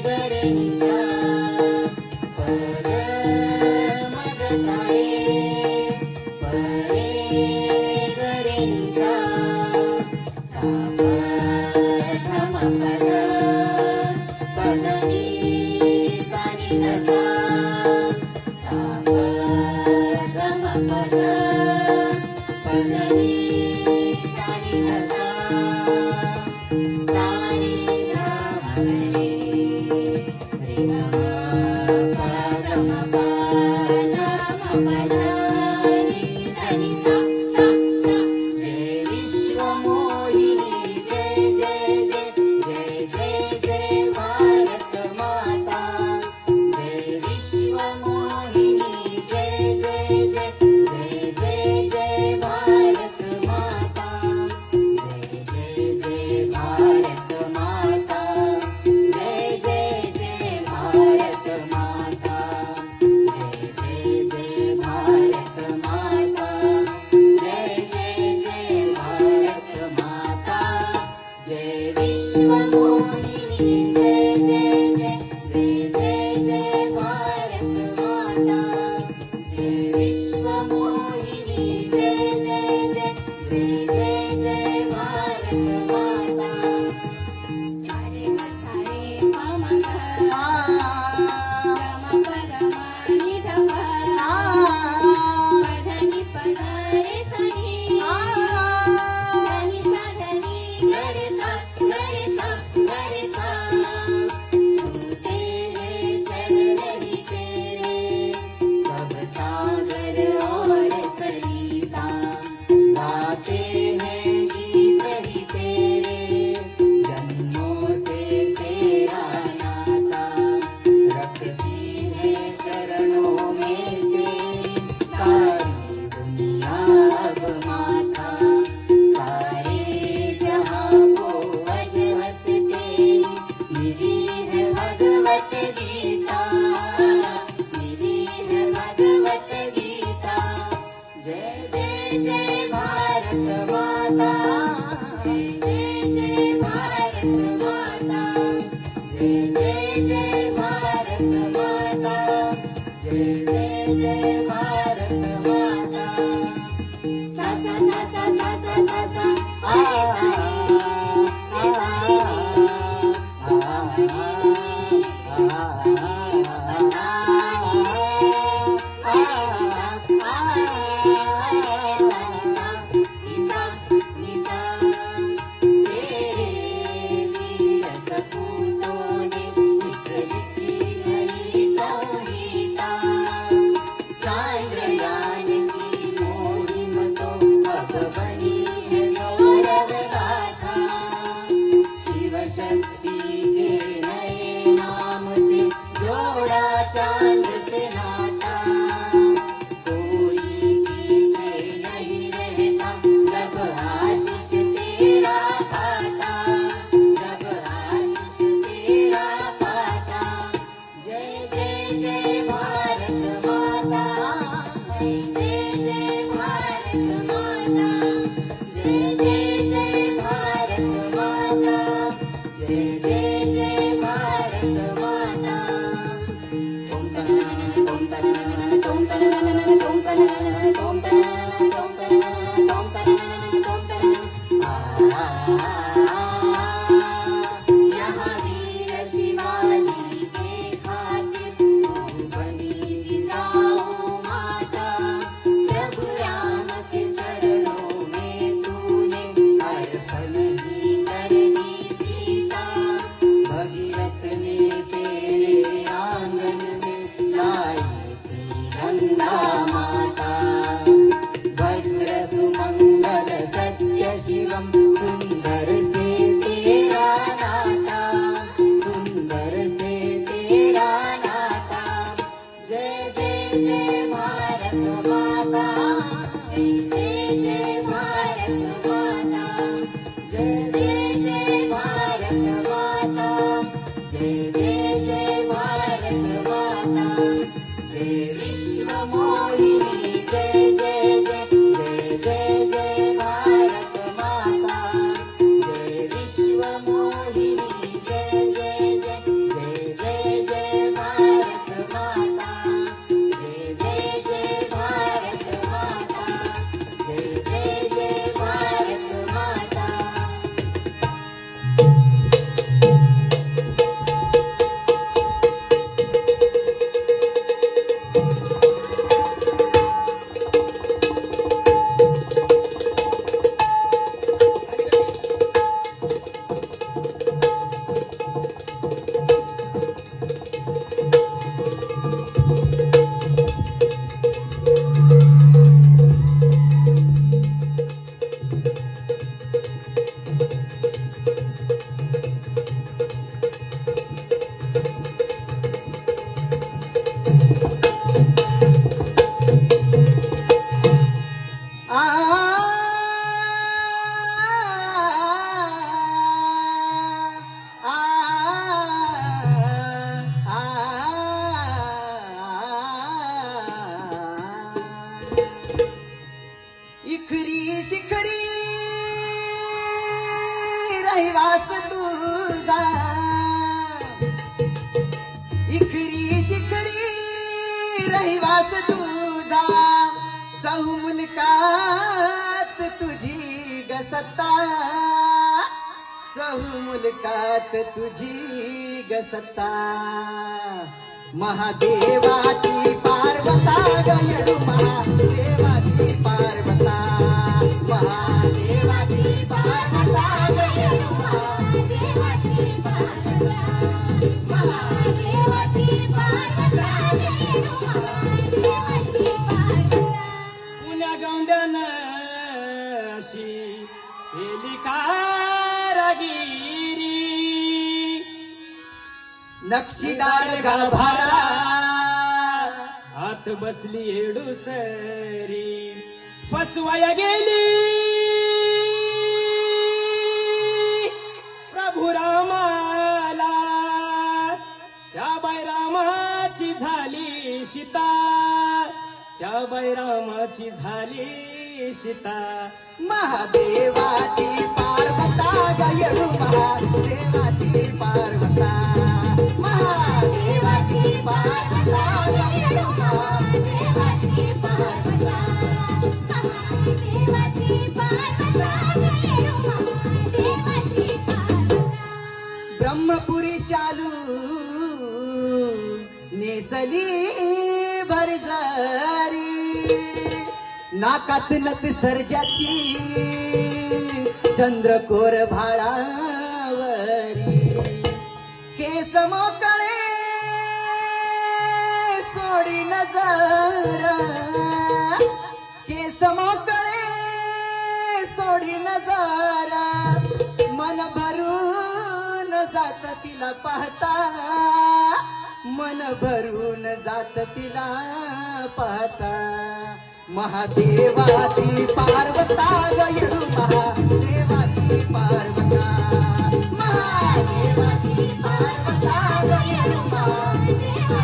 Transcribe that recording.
गरे निसा पद मग सारे परे गरे निसा सा प ध म पद पद नी सा नि ध सा सा प ध म पद पद नी सा नि ध सा सा नि ध म ग रे रे ग म प ग म प ध म प ध नि ध नि सा सा सा जय विश्व मोहिनी जय जय जय जय जय जय भारत माता जय विश्व मोहिनी जय जय जय जय जय जय भारत माता जय जय जय भारत माता जय जय जय भारत माता जय जय जय भारत माता जय जय जय भारत माता जय विश्व मोहिनी जय जय जय जय जय जय भारत माता जय विश्व मोहिनी जय जय जय जय जय जय भारत माता सारे ग सारे प म ग ग म प ग म नि ध प प ध नि प ध रे सा नि ध नि सा ध नि ग रे सा ग रे सा ग रे सा छूते हैं चरण ही तेरे सब सागर और सरिता गाते हैं गीत ही तेरे जन्मों से तेरा नाता रखती है चरणों में तेरी सारी दुनिया अब माथा सारे जहां को वजह से तेरी मिली है भगवत गीता मिली है भगवत गीता जय जय जय भारत माता जय जय जय भारत माता जय जय जय भारत माता जय जय जय भारत माता सा सा सा सा सा सा सा सा अरे सारे रे सारे रे ग म रे प सा नि अरे नि सा अरे सा नि सा नि सा तेरे वीर सपूतों ने एक लिखी नई संहिता चांद्रयान की मुहिम तो अब बनी है गौरव गाथा शिव शक्ति के नए नाम से जोड़ा चांद से नाता कोई पीछे नहीं रहता जब आशीष तेरा पाता जब आशीष तेरा पाता जय जय जय भारत माता जय जय जय भारत माता जय जय जय भारत माता जय जय जय भारत माता ओम तनननन ओम तनननन ओम तनननन ओम तनननन ओम तनननन ओम तनननन ओम तनननन ओम तनननन यहाँ वीर शिवाजी के खातिर तू बनी जिजाऊ माता प्रभु राम के चरणों में तूने अर्पण ही कर दी सीता भगीरथ ने तेरे आंगन में लाई थी गंगा माता भद्र सुमंगल सत्य शिवम सुंदर से तेरा नाता सुंदर से तेरा नाता जय जय जय भारत माता जय जय जय भारत माता जय जय जय भारत माता जय चहू मुलकात तुझी ग सत्ता, चहू मुलकात तुझी ग सत्ता. महादेवाची पार्वता ग येडू महादेवाची पार्वता, महादेवाची पार्वता ग येडू महादेवाची पार्वता, महादेवाची पार्वता येडू महादेवाची पार्वता. पुण्या गौंड्यान अशी केली कारागिरी, नक्षीदार गाभारा हात बसली हेडूसरी, फसवाया गेली प्रभू रामाला, त्या बैरामाची झाली सीता, त्या बैरामाची झाली सीता. महादेवाची पार्वता ग येडू महादेवाची पार्वता, महादेवाची पार्वता ग येडू महादेवाची पार्वता, महादेवाची पार्वता येडू महादेवाची पार्वता. ब्रह्मपुरी शालू नेसली भरजारी, नाकात नत सर्जाची चंद्रकोर भाळावरी, केस मोकळे सोडी नजरा, केस मोकळे सोडी नजरा, मन भरून जात तिला पाहता, मन भरून जात तिला पाहता. महादेवाची पार्वता ग येडू महादेवाची पार्वता, महादेवाची पार्वता ग येडू महादेवाची